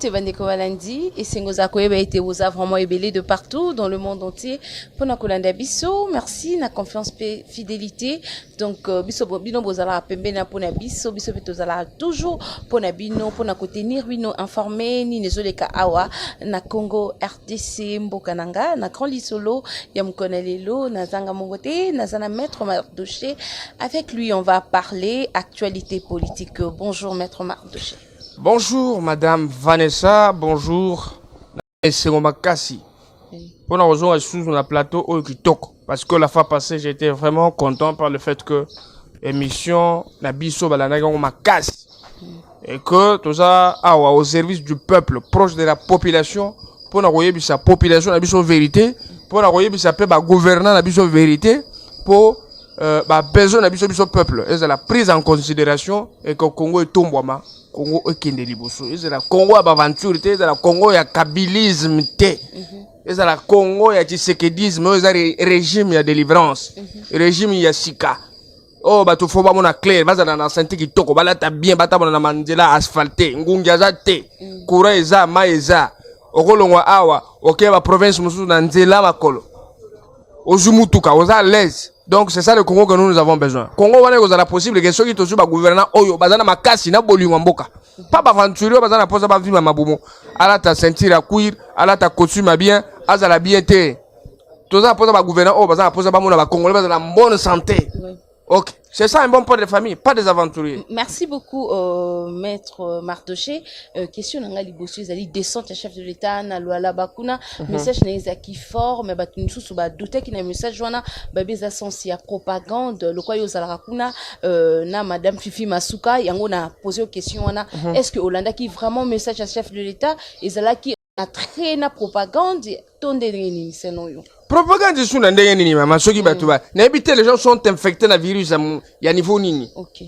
te bandeko balandi et sengoza koyeba été vous a vraiment ébélé de partout dans le monde entier pour na kolanda biso. Merci na confiance et fidélité. Donc biso bino bozala pembe na pona biso petozala toujours pona bino pona kotenir bino informé ni nezoleka awa na Congo RDC mbokananga na Grand Lisolo ya mkonelelo na zanga mongote na zana maître Mardoché. Avec lui on va parler actualité politique. Bonjour maître Mardoché. Bonjour Madame Vanessa, bonjour Sengo Makasi. On a rejoint sur le plateau au Kitoko parce que la fois passée j'étais vraiment content par le fait que l'émission Nabiso Balanaga Makasi et que tout ça au service du peuple, proche de la population, pour envoyer sa population Nabiso vérité, pour envoyer sa paix gouvernant Nabiso vérité, pour besoin Nabiso peuple. Et c'est la prise en considération et que Congo est tombouama. Congo ekende liboso ezala Congo ya aventure te ezala Congo ya kabilisme te ezala Congo ya tshisekedisme ezala régime ya délivrance régime ya sika oh bato fo ba mona clair bazana na santé kitoko balata bien batabona na manzela asphalté ngungi aza te courant eza ma eza okolongwa awa okeba province mususu na nzela makolo ozumutuka oza à l'aise. Donc c'est ça le Congo que nous avons besoin. Congo wana kozala possible que ceux qui tozu ba gouvernant oyo bazana makasi na bolingo mboka. Pas ba aventurer bazana posa ba vivre mabumo. Ala ta ceinture à cuir, ala ta costume bien, azala bien te. Toza posa ba gouvernant oyo bazana posa ba mona ba congolais bazana en bonne santé. OK. C'est ça un bon père de famille, pas des aventuriers. Merci beaucoup, maître Mardoché. Question n'a libosu ezali descente chef de l'État na Luala Bakuna. Message na ezaki fort, mais batu nsusu ba douter ki na message wana ba beza sensi ya propagande. Le quoi yozala kuna na madame Fifi Masuka yango na posé aux questions wana. Est-ce que Hollanda qui vraiment message à chef de l'État ezala qui a très na propagande tonde nini senoyo. Propagande sur la ndenge mama soki batuba. N'habite les gens sont infectés na virus ya niveau nini. OK.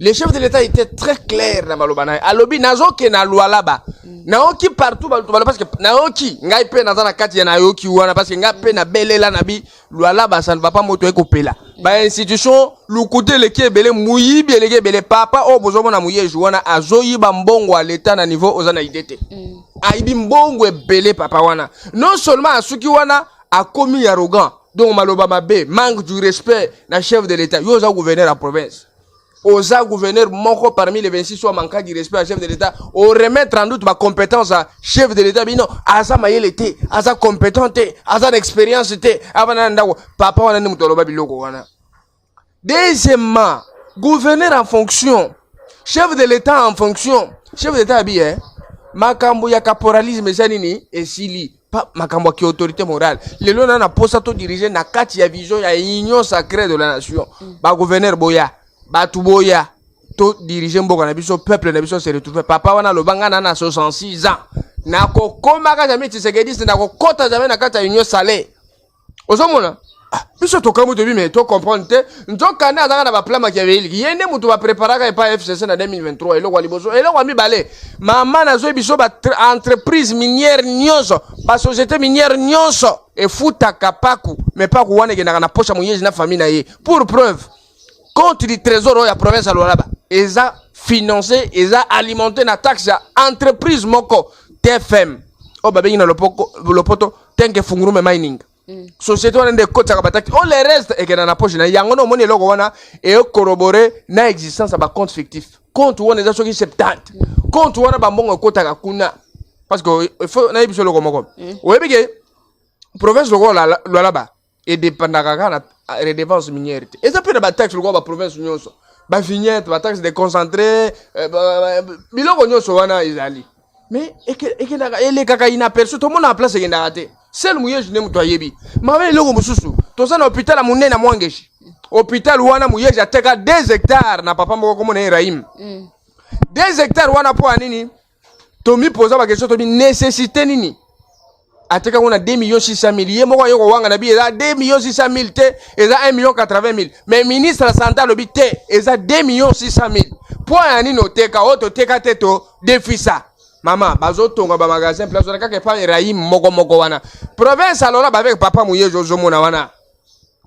Le chef de l'État était très clair na malobana. Alobi nazoke na Luala ba. Naoki partout ba parce que naoki ngai pe na zana kati ya naoki wana parce que ngai pe na belela na bi Luala ba ça ne va pas moto ekopela. Ba institution lukuté le kebele muyibi le kebele papa o bozomo na muyeju wana azoyi ba mbongo à l'État na niveau ozana idete. Aibi mbongo ebele papa wana. Non seulement asuki wana a commis arrogant, donc maloba mabe, manque du respect na chef de l'État. Yo za gouverneur la province. Oza gouverneur moko parmi les 26 soit manquant du respect à chef de l'État. On remettre en doute ma compétence à chef de l'État. Mais non, aza mayele te, aza compétent te, aza d'expérience te. Avana ndako papa wana ni mutoloba biloko wana. Deuxièmement, gouverneur en fonction, chef de l'État en fonction. Chef de l'État habillé, makambo ya caporalisme zanini esili. Pas makambo ki autorité morale. Le lona na posa to diriger na kati ya vision ya union sacrée de la nation. Ba gouverneur boya, ba tuboya to diriger mboka na biso peuple na biso se retrouver. Papa wana lobanga na 66 ans. Na ko koma ka jamais Tshisekedi na ko kota jamais na kati ya union salée. Ozomona? Biso to kamu to bi mais to comprendre te. Nto kana azaka na ba plan machiavélique. Yende mutu ba préparer ka pa FCC na 2023 elo kwa liboso. Elo kwa mibale. Mama na zo biso ba entreprise minière nyonso, ba société minière nyonso e futa kapaku mais pas kuwane ke na pocha moyeji na famille na ye. Pour preuve, compte du trésor ya province à Lualaba. Eza financé, eza alimenté na taxe ya entreprise moko TFM. O babengi na lopoto tenke fungurume mining. Société wana nde kota ka bataki on les reste et que na poche na yango no moni loko wana et corroborer na existence ba compte fictif compte wana za soki 70 compte wana ba mbongo kota ka kuna parce que il faut na biso loko moko oyebike province loko la Lualaba et dépendaka na redevance minière et ça peut ba taxe loko ba province nyonso ba vignette ba taxe de concentré biloko nyonso wana izali mais et que les kaka inaperçu tout le monde en place et ndate seul mouye je n'aime toi yebi mabe loko mususu to ça na hôpital munene na mwangeshi hôpital wana mouye jateka 2 hectares na papa moko comme na Ibrahim 2 hectares wana po anini to mi posa ba question to bi nécessité nini ateka on a 2,600,000 ye moko yoko wanga na bi eza 2,600,000 te eza 1,80,000 mais ministre la santé le bi te eza 2,600,000 point anini oteka oto teka te to defisa. Maman, bazo tonga ba magasin place on ka pas Ibrahim moko wana. Province alors avec papa mouye Jojo mona wana.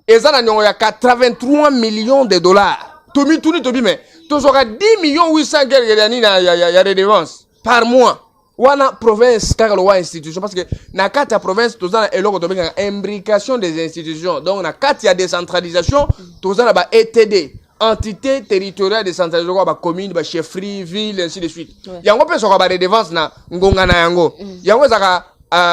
Eza na nyongo ya 83 millions de dollars. Tomi mais to sera 10,800,000 ya redevance par mois. wana province kaka lo wa institution parce que na kati ya province tozana eloko tobengaka imbrication des institutions donc na kati ya décentralisation tozana ba ETD entité territoriale décentralisée kwa ba commune ba chefferie ville ainsi de suite yango pe soka ba redevance na ngonga na yango yango zaka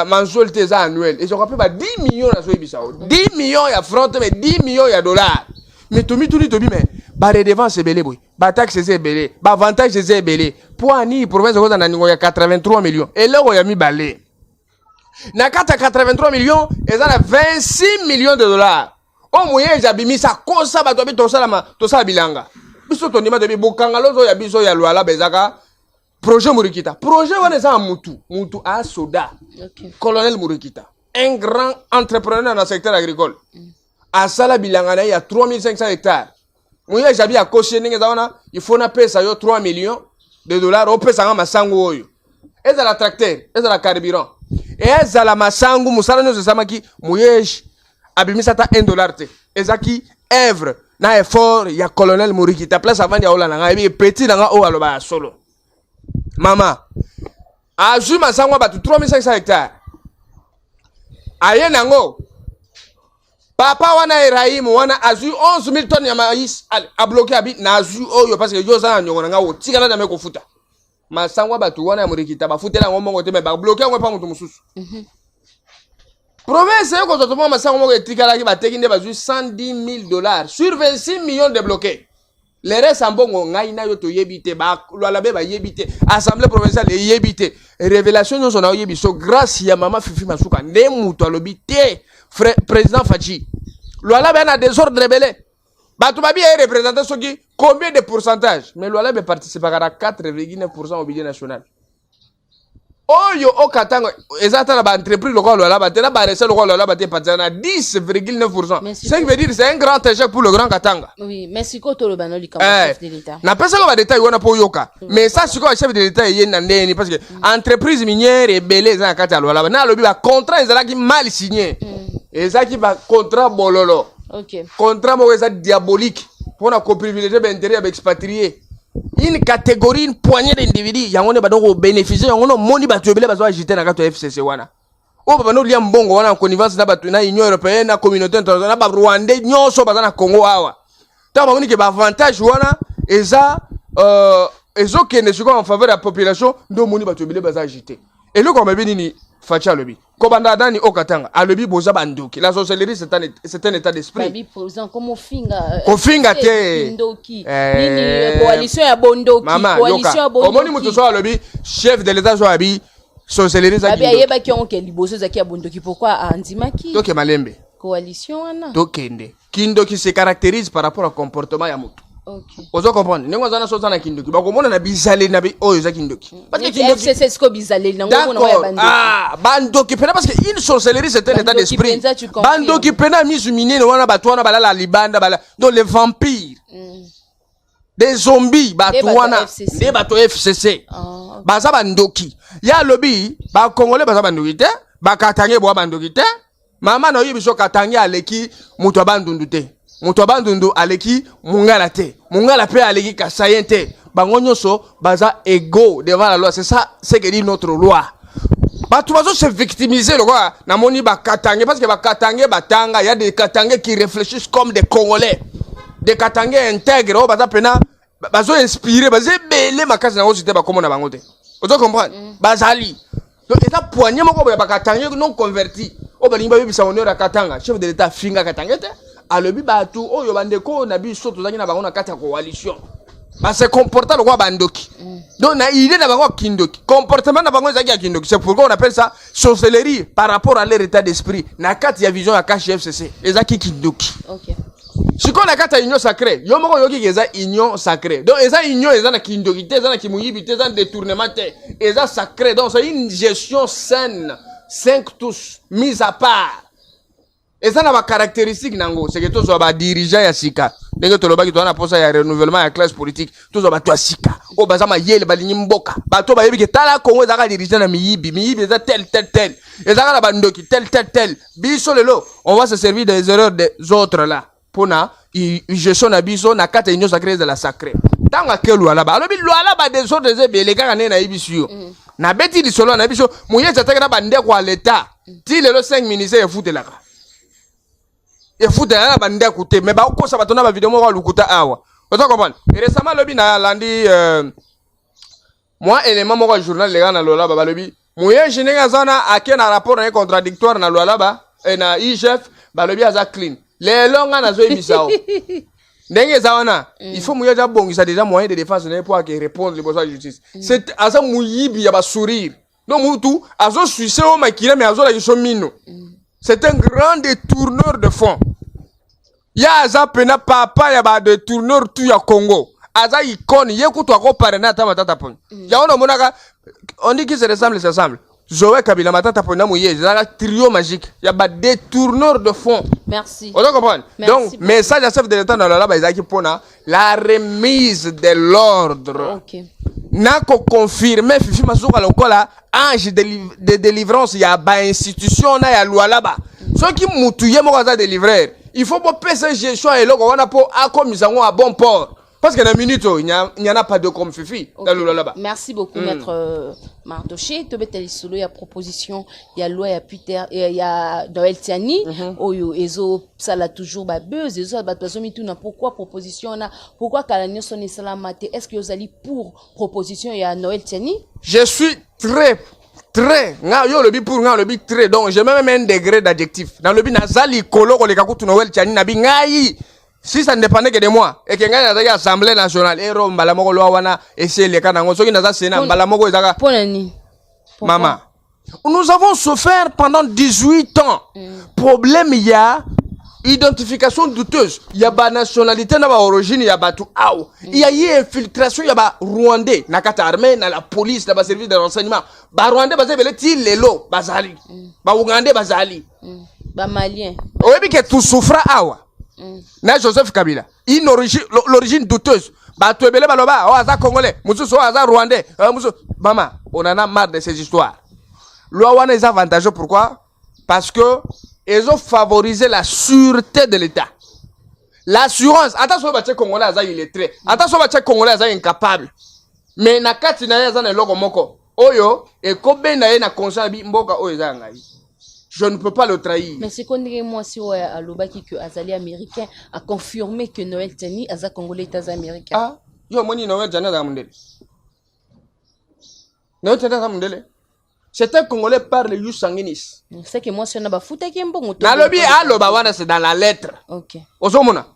mensualité za annuel et soka pe ba 10 millions na so ebisao 10 millions ya francs mais 10 millions ya dollars mais tomi mais ba redevance ebele boy ba taxe ebele ba avantage ebele pour ani province ko na ningo ya 83 millions et là ya mi balé na kata 83 millions et ça 26 millions de dollars o moyen jabimisa kosa bato bi tosala bilanga biso to ndima de bokanga lozo ya biso ya lwala bezaka projet Murikita projet wana za mutu a soda colonel Murikita un grand entrepreneur dans le secteur agricole à sala bilanga na ya 3500 hectares moyen jabi a cautionné ngeza il faut na pesa yo 3 millions de dollars o pesa nga masango oyo eza la tracteur eza la carburant eza la masango musala nyo samaki moyeji abimisa ta $1 te ezaki œuvre na effort ya colonel Murikita place avant ya olana nga ebi petit nga o aloba solo mama azu masango batu 3500 hectares aye nango papa wana Ibrahimu wana azu 11000 tonnes ya maïs a bloqué abi na azu oyo parce que yo za nyongo nga o tika na me ko futa masango batu wana ya Murikita ba futela ngo mongo te me ba bloqué ngo pa mutu mususu province yoko totomo masango moko etikala ki bateki nde bazui $110,000 sur 26 millions débloqués les restes en bongo ngai na yo to yebite ba lwala be ba yebite assemblée provinciale yebite révélation nyonso na yebiso grâce ya mama Fifi Masuka nde mutu alobi te président Fachi lwala be na désordre belé batu babi e représenter soki combien de pourcentage mais lwala be participer à 4,9% au budget national. Oyo okatanga ezata na ba entreprise locale là ba tena ba recette locale là ba te patana 10,9%. Ce qui veut dire c'est un grand échec pour le grand Katanga. Oui, mais siko to le banoli comme chef de l'état. Na pesa ko ba détail wana po yoka. Mais ça siko chef de l'état yena ndeni parce que entreprise minière et belé za kata là na lobi ba contrat ezala ki mal signé. Ezaki ba contrat bololo. OK. Contrat mo eza diabolique pour na ko privilégier ba intérêt ba expatrié. Une catégorie, une poignée d'individus, yango ne badoko bénéficier, yango no moni batu ebele bazo agiter na kato FCC wana. O baba no liam bongo wana en connivence na batu na Union européenne na communauté internationale ba Rwandais nyonso baza na Congo awa. Ta ba ke ba avantage wana eza ezo kende siko en faveur de la population ndo moni batu ebele bazo agiter. Et le comme nini Facha lobi. Kobanda dani okatanga alobi boza bandoki. La sorcellerie c'est un état d'esprit. Babi président comme finga. Kofinga te. Bondoki. Nini coalition ya bondoki. Coalition ya bondoki. Omoni mutu so alobi chef de l'état so abi sorcellerie za kindoki. Babi ayeba ki onke liboso za ki ya bondoki pourquoi andimaki? Toke malembe. Coalition wana. Tokende. Kindoki se caractérise par rapport au comportement ya mutu. OK. Ozo comprendre. Nengo zana so zana kindoki. Ba komona na bizale na bi oyo za kindoki. Parce que kindoki c'est ce ko bizale nango mona ya bandoki. Ah, bandoki pena parce que une sorcellerie c'est un état d'esprit. Bandoki pena misu minene wana batu wana balala libanda bala donc les vampires. Des zombies batu wana des batu FCC. Baza bandoki. Ya lobi ba congolais baza bandoki te, ba katange bo bandoki te. Mama na yibiso katange aleki mutu abandundu te. Mutu abandundu aleki mungala te. Mungala pe aleki kasayente. Bango nyonso baza égaux devant la loi. C'est ça ce que dit notre loi. Batu bazo se victimiser le quoi na moni ba katange parce que ba katange batanga, il y a des katange qui réfléchissent comme des Congolais. Des katange intègres, baza pena bazo inspirer, bazo belé makasi na osité ba komona bango te. Vous comprenez? Bazali. Donc état poigné moko ba katange non converti. O ba limba bibisa honneur à katanga, chef de l'état finga katange te. Alobi batu oyo bandeko na biso tozaki na bango na kati ya coalition. Ba se comporta le roi bandoki. Donc na idée na bango kindoki. Comportement na bango zaki ya kindoki. C'est pourquoi on appelle ça sorcellerie par rapport à leur état d'esprit. Na kati ya vision ya KFCC. Ezaki kindoki. OK. Si qu'on a kata union sacrée, yo moko yoki eza union sacrée. Donc eza union eza na kindoki te, eza na kimuyibi te, eza na détournement te. Eza sacré. Donc c'est une gestion saine, 5 tous, mise à part. Et ça n'a pas caractéristique nango, c'est que tous les dirigeants ya sika. Dès que tu l'as dit, tu as renouvellement à la classe politique. Tous les toi sika. O bazama yel balini mboka. Bato ba yebi ke tala Congo zaka dirigeant na miyibi za tel. Et ça na bandoki tel. Biso lelo, on va se servir des erreurs des autres là. Pour na gestion na biso na kata union sacrée de la sacrée. tanga ke loi là-bas alobi loi là-bas des autres ebele kaka ne na ibisio na beti di solo na biso muye tata na bande kwa l'état ti le 5 ministères efutelaka efutela na bande kute mais ba ko sa batona ba vidéo mo lukuta awa ozo comprendre et récemment lobi na landi moi élément mo journal les gars na lola ba lobi muye jinenga zana akena rapport na contradictoire na loi là-bas et na IGF ba lobi aza clean les longa na zo ebisao ndenge zawana il faut muya bongisa déjà moyen de défense pour répondre les besoins de justice c'est asa muyibi ya ba sourire donc mutu azo suisse o makila mais azo la yisomino c'est un grand détourneur de fonds ya aza pena papa ya ba détourneur tout ya Congo aza icône yekutu ako parena ta matata pon ya ona monaka on dit qu'ils se ressemblent Zoé Kabila matata pona mouye, c'est un trio magique. Il y a des détourneurs de fonds. Merci. On comprend. Donc, message à chef de l'État dans la loi, ils pona la remise de l'ordre. OK. N'a qu'à confirmer Fifi Masuka lokola ange de délivrance, il y a ba institution na ya loi là-bas. Ceux qui moutouye mo kaza délivrer, il faut pas passer gestion et loko wana po akomisango à bon port. Parce que dans une minute, il n'y en a pas deux comme Fifi. Okay. Là-bas. Merci beaucoup, Maître Mardoché. Tu as solo, il y a proposition, il y a loi, il y a Peter, il y a Noël Tiani. Oyo, Ezo, ça l'a toujours buzz. Ezo, pourquoi proposition là? Pourquoi Kalanyo son salamate? Est-ce que vous allez pour proposition, il y a Noël Tiani? Je suis très. Yo le bi pour nga le bi très. Donc, j'ai même un degré d'adjectif. Dans le bi, nazali kolo, ko le kakutu Noël Tiani, nabi ngai. Si ça ne dépendait que de moi, et que nous avons l'Assemblée nationale, et Rome, Balamoko, Loawana, et c'est les cas dans le Sénat, Balamoko, et Zaga. Maman, nous avons souffert pendant 18 ans. Problème, il y a identification douteuse. Il y a ba nationalité, il y a ba origine, il y a ba tout. Il y a eu infiltration, il y a ba Rwandais, nakata armée, na la police, na ba service de renseignement. Ba Rwandais, ba zebele ti lelo, bazali. Ba Ougandais, bazali. Ba Malien. Oui, que tout souffra awa. Na Joseph Kabila l'origine douteuse ba tuebele baloba o aza congolais mususu o aza rwandais maman on en a marre de ces histoires loi wana est avantageux pourquoi parce que ils ont favorisé la sûreté de l'état l'assurance attention ba tche congolais aza illettré attention ba tche congolais aza incapable mais na kati na aza na logo moko oyo e ko benda ye na conscience bi mboka oyo za ngai. Je ne peux pas le trahir. Mais c'est qu'on dirait moi si Alobaki que Azali américain a confirmé que Noël Tani Aza Congolais est américain. Ah, yo moni Noël Tani Aza Mundele. Noël Tani Aza Mundele. C'est un Congolais parle you sanguinis. C'est que moi si on a ba fouta qui mbongo. Na lobi aloba wana c'est dans la lettre. OK. Ozomona.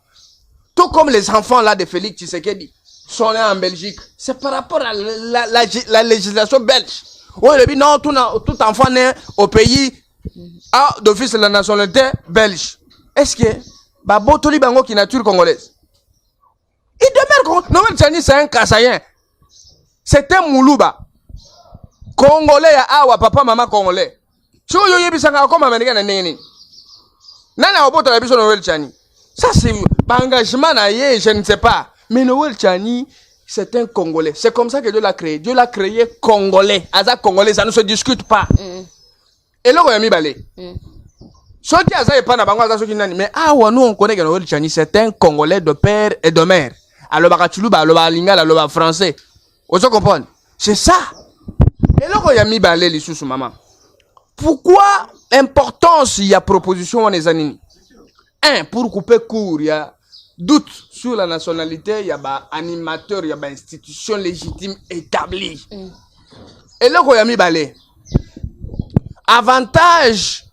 Tout comme les enfants là de Félix Tshisekedi sont nés en Belgique. C'est par rapport à la législation belge. Ouais, le non tout enfant né au pays d'office de la nationalité belge. Est-ce que Babotoli Bango qui est nature congolaise? Il demeure Noël Tchani, c'est un Kassayen. C'est un Moulouba. Congolais, awa papa, maman congolais. Si vous avez vu comme américain, Nana Oboto a vu Noël Tchani. Ça, c'est engagement, je ne sais pas. Mais Noël Tchani, c'est un Congolais. C'est comme ça que Dieu l'a créé. Dieu l'a créé Congolais. Aza Congolais, ça ne se discute pas. Et là, on a mis balé. Ce qui a pas na bango aza nani mais nous on connaît que Noël Tchani c'est un Congolais de père et de mère. Alors bakachuluba, alors lingala, alors français. Vous comprenez? C'est ça. Et là, on a mis balé les sous maman. Pourquoi importance il y a proposition en les années? Pour couper court, il y a doute sur la nationalité, il y a ba animateur, il y a ba institution légitime établie. Et là, on a mis balé. Avantage,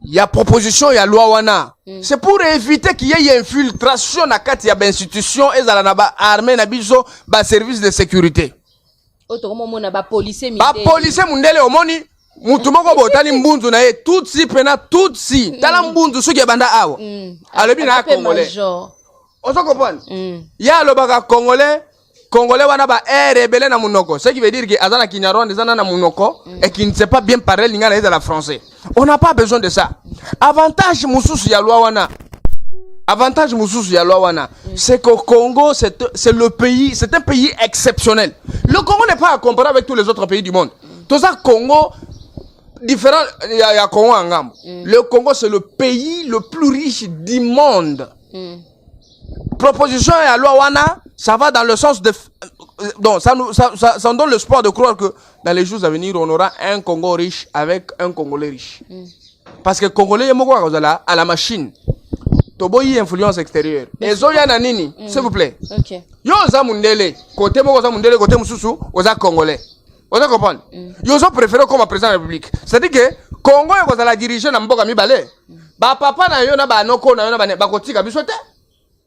il y a proposition, il y a loi wana. C'est pour éviter qu'il y ait infiltration na kati ya institution et la naba armée na biso ba service de sécurité. Ba policier mundele omoni mutu moko botali mbunzu na ye tutsi pena tutsi tala mbunzu suki banda awa. Alobi na congolais. Oso comprendre? Ya lobaka Congolais wana ba rebelle na munoko. Ce qui veut dire que azana Kinyarwanda azana na munoko et qui ne sait pas bien parler lingala de la français. On n'a pas besoin de ça. Avantage mususu ya loi wana. C'est qu'au Congo c'est le pays, c'est un pays exceptionnel. Le Congo n'est pas à comparer avec tous les autres pays du monde. Tout ça Congo différent il y a Congo en Ngambo. Le Congo c'est le pays le plus riche du monde. Proposition ya loi wana ça va dans le sens de... Donc, ça nous donne l'espoir de croire que dans les jours à venir, on aura un Congo riche avec un Congolais riche. Parce que Congolais, à la machine, Toboyi influence extérieure. Et Zoya Nanini, s'il vous plaît. Ok. Yo za mundele, côté mo za mundele, côté mususu, oza Congolais. Vous comprenez? Yo ont préféré comme président de la République. C'est-à-dire que Congo est la diriger dans Mboka Mibale. Ba papa na yo na ba noko na yo na ba kotika bisote.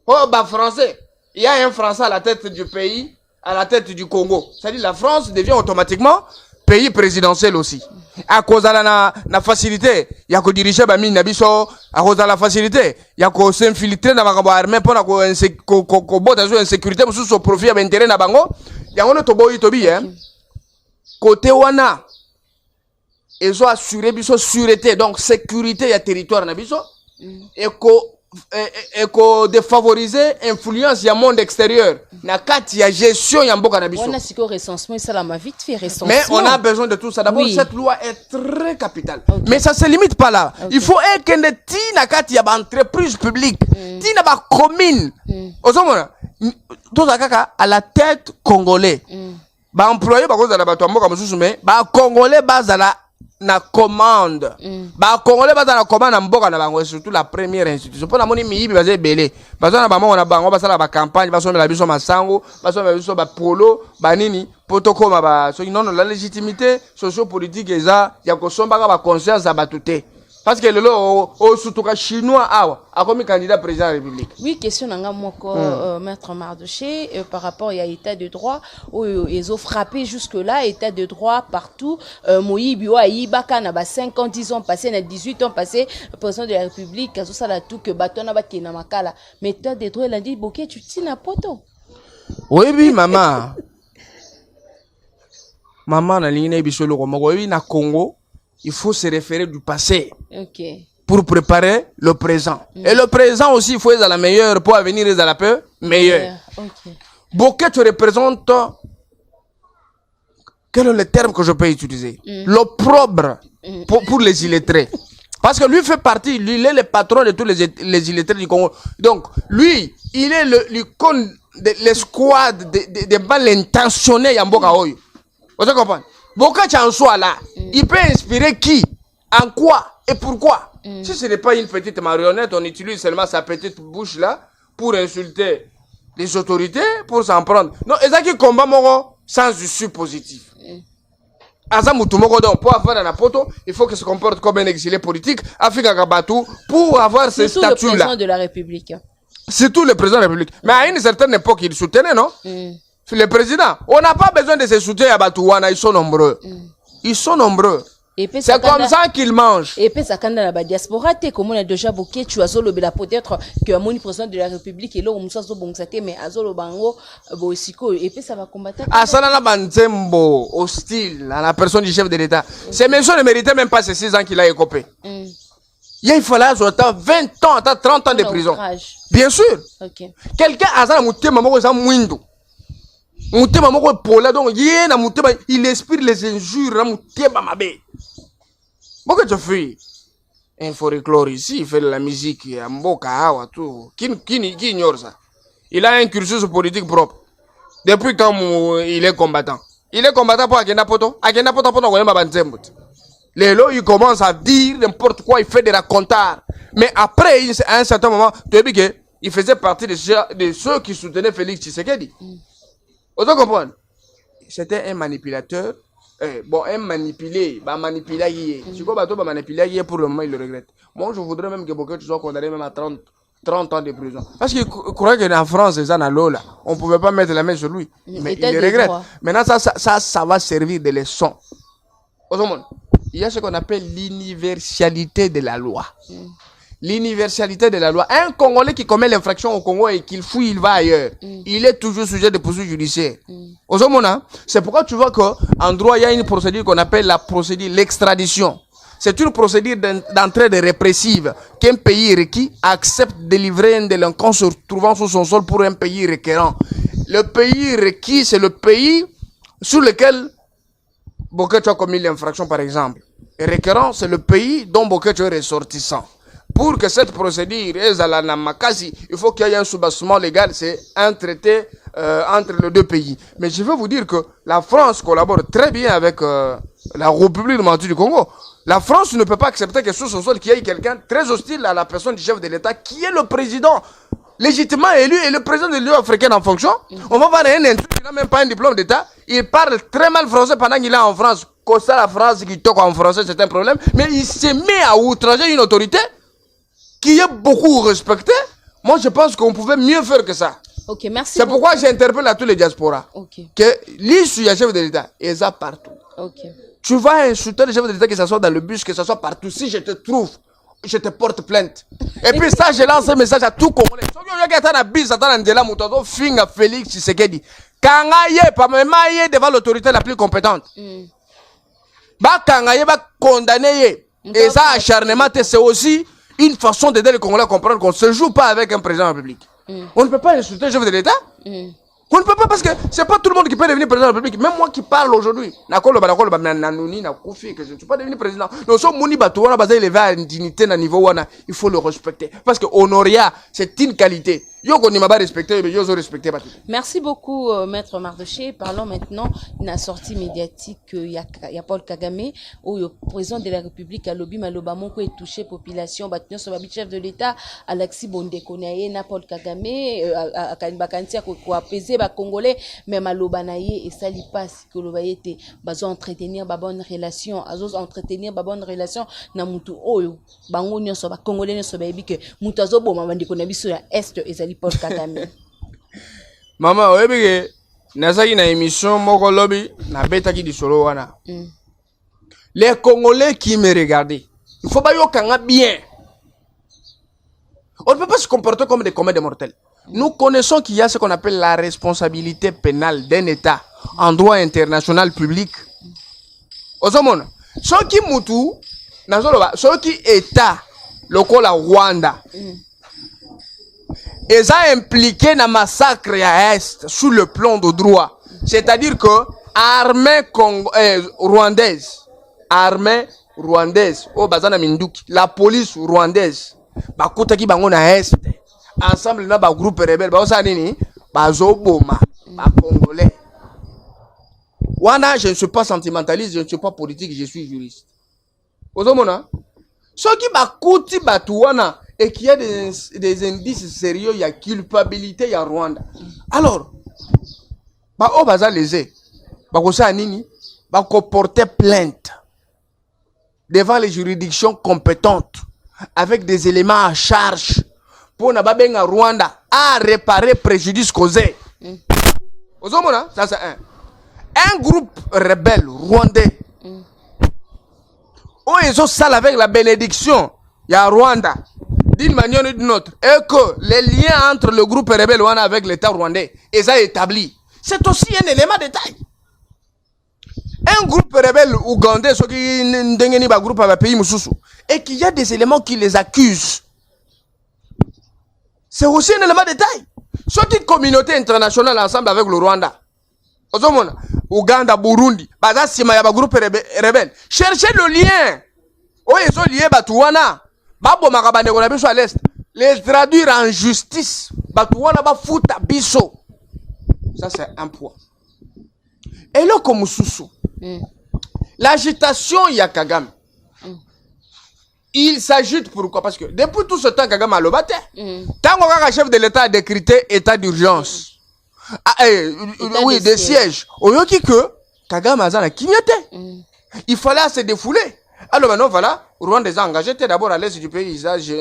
Oh ba français. Il y a un Français à la tête du pays, à la tête du Congo. C'est-à-dire la France devient automatiquement pays présidentiel aussi. À cause de la facilité, il y a que diriger Bami Nabiso, à cause de la facilité, il y a que s'infiltrer dans la armée pour la insécurité, pour son profit, à intérêt na bango. Il y a un tobo itobi, hein. Côté wana, ils ont assuré biso sûreté, donc sécurité, il y a territoire na biso, et que défavoriser influence ya monde extérieur na kati ya gestion ya mboka na biso. On a siko recensement ça la ma vite fait recensement. Mais on a besoin de tout ça. D'abord oui. Cette loi est très capitale. Okay. Mais ça se limite pas là. Okay. Il faut que ti na kati ya ba entreprise publique, ti na ba commune. Ozomona tout ça kaka à la tête congolais. Ba employé ba koza na ba mboka mosusu mais ba congolais bazala na commande. Ba congolais baza na commande na mboka na bango surtout la première institution. Pour la moni miyibi baza belé. Baza na ba mongo na bango basala ba campagne, baso la biso masango, baso la biso ba polo, ba nini, potokoma ba so non la légitimité socio-politique eza ya ko somba ba conscience za batuté. Parce que le au surtout chinois a comme candidat président de la République. Oui, question nanga moko maître Mardoché par rapport à l'état de droit où ils ont frappé jusque là état de droit partout Moïbi wa Ibaka na ba 5 ans 10 ans passé na 18 ans passé président de la République kazo sala tout que batona ba kina makala mais état de droit il a dit boké tu tina poto. Oui maman. Maman na ligne biso le Congo oui na Congo. Il faut se référer du passé pour préparer le présent. Et le présent aussi, il faut être à la meilleure pour venir à la peu meilleure. Bokeh te représente, quel est le terme que je peux utiliser? L'opprobre pour les illettrés. Parce que lui fait partie, lui, il est le patron de tous les illettrés du Congo. Donc, lui, il est l'icône des squads, des balles intentionnées à Mboka Oyo. Vous comprenez? Bokeh en soit là, il peut inspirer qui, en quoi et pourquoi. Si ce n'est pas une petite marionnette, on utilise seulement sa petite bouche là pour insulter les autorités, pour s'en prendre. Non, et ça qui combat mon sans issue positive. Pour avoir un poto, il faut qu'il se comporte comme un exilé politique, Afrika Kabatou, pour avoir ce statut-là. C'est le président de la République. C'est tout le président de la République. Mais à une certaine époque, il soutenait, non? Le président, on n'a pas besoin de se soutenir à Batouana, ils sont nombreux. Ils sont nombreux. C'est comme ça qu'ils mangent. Et puis ça quand dans la diaspora, comme on a déjà boqué, tu as zolo bela peut-être que mon président de la République et là on s'en bonsate mais azolo bango boisiko et puis ça va combattre. Ah ça n'a pas banzembo hostile à la personne du chef de l'État. Ces messieurs ne méritaient même pas ces 6 ans qu'il a écopé. Il fallait attendre 20 ans, attendre 30 ans de prison. Bien sûr. Quelqu'un a ça mouté maman ça mouindo. Moutema moko pola donc yena moutema il inspire les injures na moutema mabe. Pourquoi tu fais un folklore ici, il fait de la musique à Mboka Awa tout. Qui ignore ça? Il a un cursus politique propre. Depuis quand il est combattant. Il est combattant pour Akena Poto. Akena Poto pour Nogoyema Banzembut. Les lots il commence à dire n'importe quoi, il fait des racontars. Mais après à un certain moment, tu as vu que il faisait partie de ceux qui soutenaient Félix Tshisekedi. Vous comprenez? C'était un manipulateur. Bon, un manipulé. Manipulé. Si vous avez manipulé, pour le moment, il le regrette. Moi, je voudrais même que Bokeh soit condamné même à 30 ans de prison. Parce qu'il croyait qu'en France, on ne pouvait pas mettre la main sur lui. Mais il le regrette. Maintenant, ça va servir de leçon. Il y a ce qu'on appelle l'universalité de la loi. L'universalité de la loi. Un Congolais qui commet l'infraction au Congo et qu'il fouille, il va ailleurs. Il est toujours sujet de poursuite judiciaire. C'est pourquoi tu vois qu'en droit, il y a une procédure qu'on appelle la procédure, l'extradition. C'est une procédure d'entraide répressive qu'un pays requis accepte de livrer un délinquant se trouvant sur son sol pour un pays requérant. Le pays requis, c'est le pays sur lequel Bokeh a commis l'infraction, par exemple. Et requérant, c'est le pays dont Bokeh est ressortissant. Pour que cette procédure il faut qu'il y ait un soubassement légal, c'est un traité entre les deux pays. Mais je veux vous dire que la France collabore très bien avec la République démocratique du Congo. La France ne peut pas accepter que sur son sol qu'il y ait quelqu'un très hostile à la personne du chef de l'État, qui est le président légitimement élu et le président de l'Union africaine en fonction. On va voir un intrus qui n'a même pas un diplôme d'État. Il parle très mal français pendant qu'il est en France. Comme ça, la France qui toque en français, c'est un problème. Mais il se met à outrager une autorité qui est beaucoup respectée. Moi, je pense qu'on pouvait mieux faire que ça. Ok, merci. C'est pourquoi j'interpelle à tous les diasporas. Ok. Que l'issue du chef de l'État, et ça partout. Ok. Tu vas insulter le chef de l'État, que ce soit dans le bus, que ce soit partout. Si je te trouve, je te porte plainte. Et puis ça, je lance un message à tout Congolais. Si Finga Félix Tshisekedi, Kangaye, pas même devant l'autorité la plus compétente. Ba Kangaye, ba condamné. Et ça, acharnement, c'est aussi une façon d'aider les Congolais à comprendre qu'on ne se joue pas avec un président de la République. On ne peut pas insulter le chef de l'État. On ne peut pas, parce que c'est pas tout le monde qui peut devenir président de la République. Même moi qui parle aujourd'hui, je ne suis pas devenu président. Il faut le respecter. Parce que honoria, c'est une qualité. Merci beaucoup, Maître Mardoché. Parlons maintenant de la sortie médiatique. Il y a Paul Kagame, où le président de la République a lobby malobamon qui est touché population, sur le chef de l'État, Alexis Bondekonaye, na Paul Kagame, à Kanbakantia, qui a apaisé les Congolais, mais malobanaye et sali passe que le vaillete, bazo entretenir ba bonne relation, azo entretenir ba bonne relation, na mutu oyo, bango nyonso ba Congolais nyonso ba yebi que mutu azo bo Bandekona biso ya Est et Paul Kagame. Maman, oyebi nazaki na émission moko lobi na betaki di solo wana. Les Congolais qui me regardent, il faut pas yokanga bien. On ne peut pas se comporter comme des comètes mortels. Nous connaissons qu'il y a ce qu'on appelle la responsabilité pénale d'un État en droit international public. Osomona, ceux qui mutu, ceux qui État, le Rwanda, ils sont impliqués dans le massacre à Est sous le plan de droit. C'est-à-dire que l'armée rwandaise, la police rwandaise, bakutaki bango na Est, ensemble na ba groupe rebelle, bazoboma, Congolais. Wana, je ne suis pas sentimentaliste, je ne suis pas politique, je suis juriste. Ozomona, ceux qui bakuti batuana, et qu'il y a des indices sérieux, il y a culpabilité, il y a Rwanda. Alors, baza lésé, nini, porter plainte devant les juridictions compétentes avec des éléments à charge pour na babenga Rwanda à réparer préjudice causé. Ça c'est un groupe rebelle rwandais. Oh, ils ont ça avec la bénédiction, il y a Rwanda. D'une manière ou d'une autre, et que les liens entre le groupe rebelle avec l'État rwandais est établi. C'est aussi un élément de taille. Un groupe rebelle ougandais, et qu'il y a des éléments qui les accusent. C'est aussi un élément de taille. Soit une communauté internationale ensemble avec le Rwanda. Ouganda, Burundi, groupe rebelle. Cherchez le lien. Oh, ils sont liés Batouana. À l'Est, les traduire en justice. Ça, c'est un point. Et là, comme Soussou, l'agitation, il y a Kagame. Il s'agite pourquoi? Parce que depuis tout ce temps, Kagame a le battu. Tant que chef de l'État a décrété état d'urgence, oui, des sièges, au lieu que Kagame a clignoté. Il fallait se défouler. Alors maintenant, voilà, Rwanda est engagé. D'abord à l'est du pays,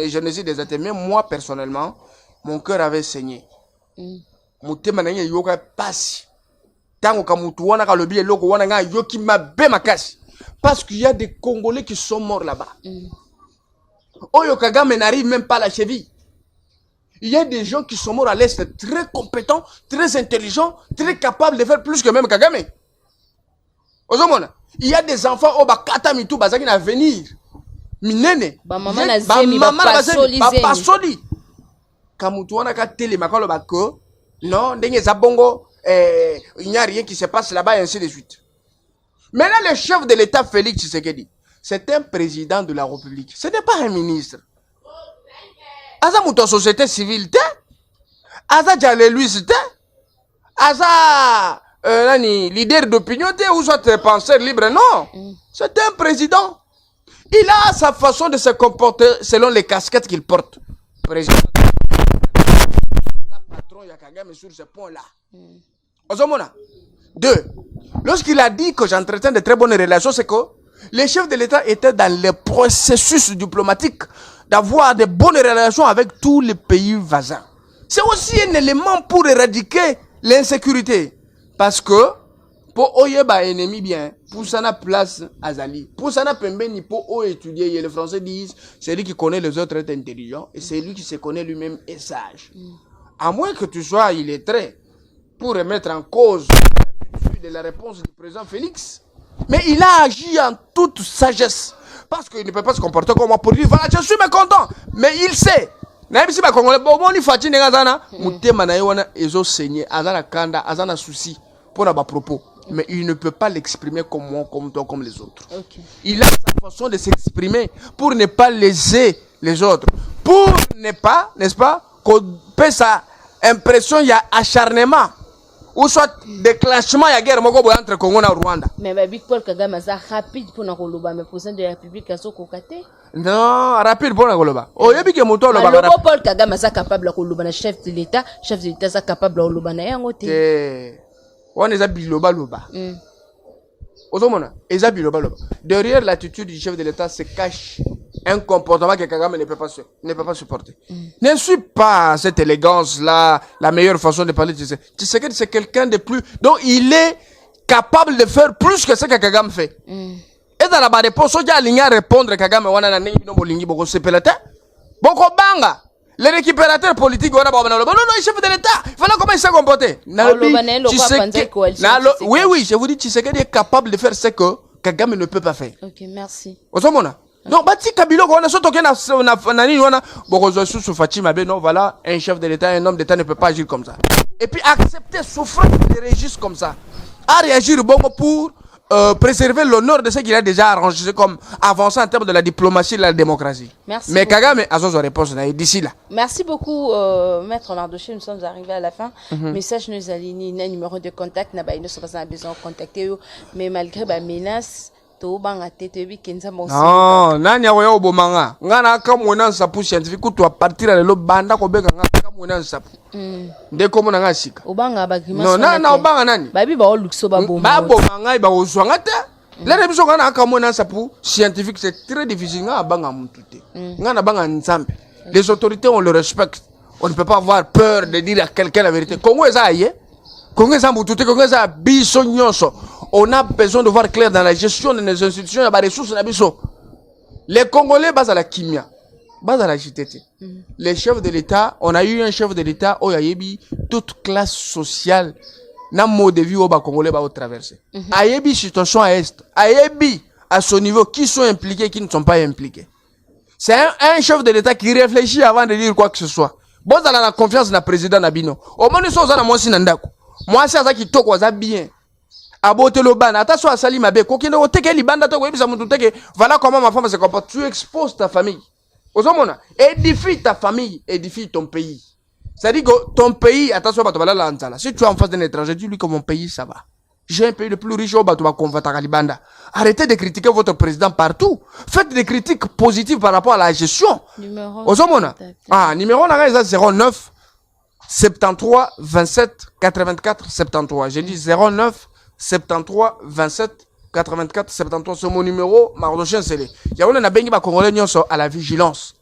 génocide des athées. Mais moi, personnellement, mon cœur avait saigné. Parce qu'il y a des Congolais qui sont morts là-bas. Oyo Kagame n'arrive même pas à la cheville. Il y a des gens qui sont morts à l'Est, très compétents, très intelligents, très capables de faire plus que même Kagame. Il y a des enfants au Bakata Mitu Bazaki à venir. Minene. Maman na zemi ba pasoli. Kamutuana ka télé makalo bako. Non, ndenge zabongo il n'y a rien qui se passe là-bas et ainsi de suite. Maintenant le chef de l'État Félix Tshisekedi, c'est un président de la République. Ce n'est pas un ministre. Aza muto société civile te. Aza jale lui te. Aza leader d'opinion ou soit penseur libre, non. C'est un président. Il a sa façon de se comporter selon les casquettes qu'il porte. Président. Patron Yakagame sur ce point-là. Deux, lorsqu'il a dit que j'entretiens de très bonnes relations, c'est que les chefs de l'État étaient dans le processus diplomatique d'avoir de bonnes relations avec tous les pays voisins. C'est aussi un élément pour éradiquer l'insécurité. Parce que, pour oyeba ennemi bien, pour ça na place Azali, pour ça na pembeni, pour étudier, et les Français disent, c'est lui qui connaît les autres est intelligent, et c'est lui qui se connaît lui-même est sage. À moins que tu sois illettré, pour remettre en cause de la réponse du président Félix. Mais il a agi en toute sagesse. Parce qu'il ne peut pas se comporter comme moi pour dire, voilà, je suis mécontent. Mais il sait. Même si ma Congolais, bon, on y fatigue, Moutema na yewana, ezo saigné, azana kanda, azana souci, pour nos propos. Mais il ne peut pas l'exprimer comme moi, comme toi, comme les autres. Okay. Il a sa façon de s'exprimer pour ne pas léser les autres. Pour ne pas, n'est-ce pas, qu'on paie sa impression, il y a acharnement. Ou soit déclenchement de la guerre entre Congo et Rwanda. Mais Paul Kagame est rapide pour nous Koloba, mais président de la République est Kokate. Non, rapide pour nous Koloba. Oh, il y a moto le Paul Kagame est capable de Koloba, chef de l'État est capable de Koloba na yangote. On est à Biloba Loba. Derrière l'attitude du chef de l'État se cache un comportement que Kagame ne peut pas supporter. Ne suis pas cette élégance-là, la meilleure façon de parler de Tshisekedi. Tshisekedi, c'est quelqu'un de plus... Donc, il est capable de faire plus que ce que Kagame fait. Et dans la réponse, on a ligné à répondre Kagame, on a dit non, banga. Les récupérateurs politiques, non, le chef de l'État, voilà comment il s'est comporté. Oui, oui, je vous dis, Tshisekedi est capable de faire ce que Kagame ne peut pas faire. Ok, merci. Donc, Bati Kabilo, on a sauté non, voilà, un chef de l'État, un homme d'État ne peut pas agir comme ça. Et puis, accepter, souffrir de registres comme ça. À réagir bon pour préserver l'honneur de ce qu'il a déjà arrangé comme avancé en termes de la diplomatie et de la démocratie. Merci. Mais Kagame a son réponse d'ici là. Merci beaucoup, Maître Mardoché. Nous sommes arrivés à la fin. Message nous aligne, numéro de contact, n'a pas besoin de contacter, mais malgré la menace. Non, nani akoya obomanga ngana akamwena nsapu scientifique kutu a partir de lo banda ko beka ngana akamwena nsapu ndeko mona nga sika obanga bagima non na obanga nani babi ba olukso ba bomanga ba bomanga ba ozwanga te lele biso ngana akamwena nsapu scientifique c'est très difficile nga banga muntu te ngana banga nzambe les autorités on le respecte on ne peut pas avoir peur de dire à quelqu'un la vérité Congo ezaye Congo ezambutu te Congo za biso nyonso. On a besoin de voir clair dans la gestion de nos institutions, il y a des ressources. Les Congolais basent à la kimia, basent à la JTT. Les chefs de l'État, on a eu un chef de l'État, Oyayebi, toute classe sociale, n'a mot de vie au bas Congolais va traverser. Ayebi, situation à Est, Ayebi, à son niveau, qui sont impliqués, qui ne sont pas impliqués. C'est un chef de l'État qui réfléchit avant de dire quoi que ce soit. Bon, dans la confiance dans le président Nabino. Au moins, nous sommes à moi, si nandako. Moi, c'est ça qui toque, bien. Abote le ban, attention à Salim Abe, kokine o teke libanda to webisa mutu teke, voilà comment ma femme se comporte. Tu exposes ta famille. Ozomona, édifie ta famille, édifie ton pays. C'est-à-dire que ton pays, attention à la lanzala. Si tu es en face d'un étranger, dis-lui que mon pays ça va. J'ai un pays le plus riche au Batouba Konvata Kalibanda. Arrêtez de critiquer votre président partout. Faites des critiques positives par rapport à la gestion. Ozomona. Ah, numéro 09 73 27 84 73. J'ai dit 09 73 27 84 73. C'est mon numéro. Mardochien c'est les. Il y a un bengi ba Congolais nyonso à la vigilance.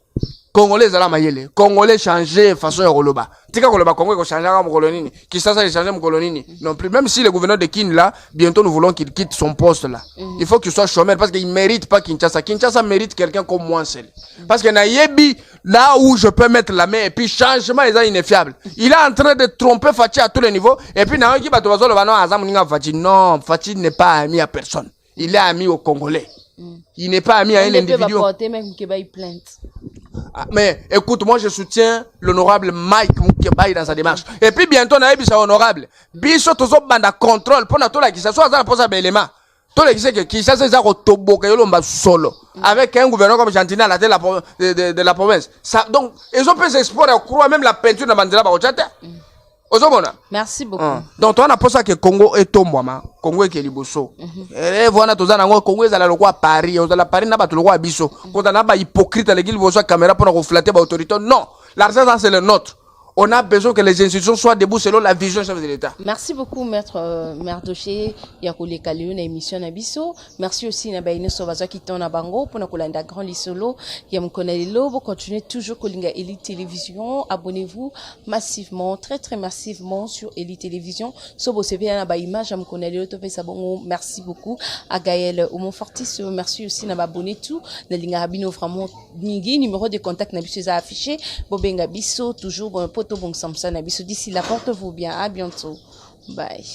Congolais à la mayele. Congolais changer façon de roloba. Tika roloba Congolais changer mon colonini. Qui ça changer mon colonini. Non plus. Même si le gouverneur de Kin là, bientôt nous voulons qu'il quitte son poste là. Il faut qu'il soit chômeur parce qu'il mérite pas Kinshasa. Kinshasa mérite quelqu'un comme moi seul. Parce que Nayebi, là où je peux mettre la main et puis changement est ineffiable. Il est en train de tromper Fati à tous les niveaux. Et puis Naoki Batobazo le Bano Azam Ninga Fati. Non, Fati n'est pas ami à personne. Il est ami aux Congolais. Il n'est pas ami à un individu. Mais écoute, moi je soutiens l'honorable Mike Moukebaï dans sa démarche. Et puis bientôt, Naïbi c'est honorable. Biso tozo banda contrôle pour na qui s'assoit dans la élément. Tout le qui s'est au tobo solo avec un gouverneur comme Gentina à la tête de la province. Ça, donc ils ont fait espoir à croire même la peinture de Mandela Barochata. ozomona merci beaucoup donc toi na posa que Congo etombwama Congo ekeliboso voilà tozana ngo Congo ezala lokwa Paris ozala Paris na bato lokwa biso kota na ba hypocrite les gilles voient caméra pour nous flatter ba autorité non l'argent ça c'est le nôtre. On a besoin que les institutions soient debout selon la vision du chef de l'État. Merci beaucoup, maître Merdoché, Yakole Kaleo, na émission Nabiso. Merci aussi, Nabaïne Sovaza qui tourne à Bango, pour nous coller grand lissolo. Yamkonelelo, vous continuez toujours Kolinga Elite Télévision. Abonnez-vous massivement, très très massivement sur Elite Télévision. Sobo CV na ba image, Yamkonelelo, Topé Sabongo. Merci beaucoup. À Gaël Oumon Fortis, merci aussi, Nababonné tout. Nalinga Rabino vraiment Ningi, numéro de contact Nabiso affiché. Bobenga Biso, toujours bon pot. D'ici là, portez-vous bien. À bientôt. Bye.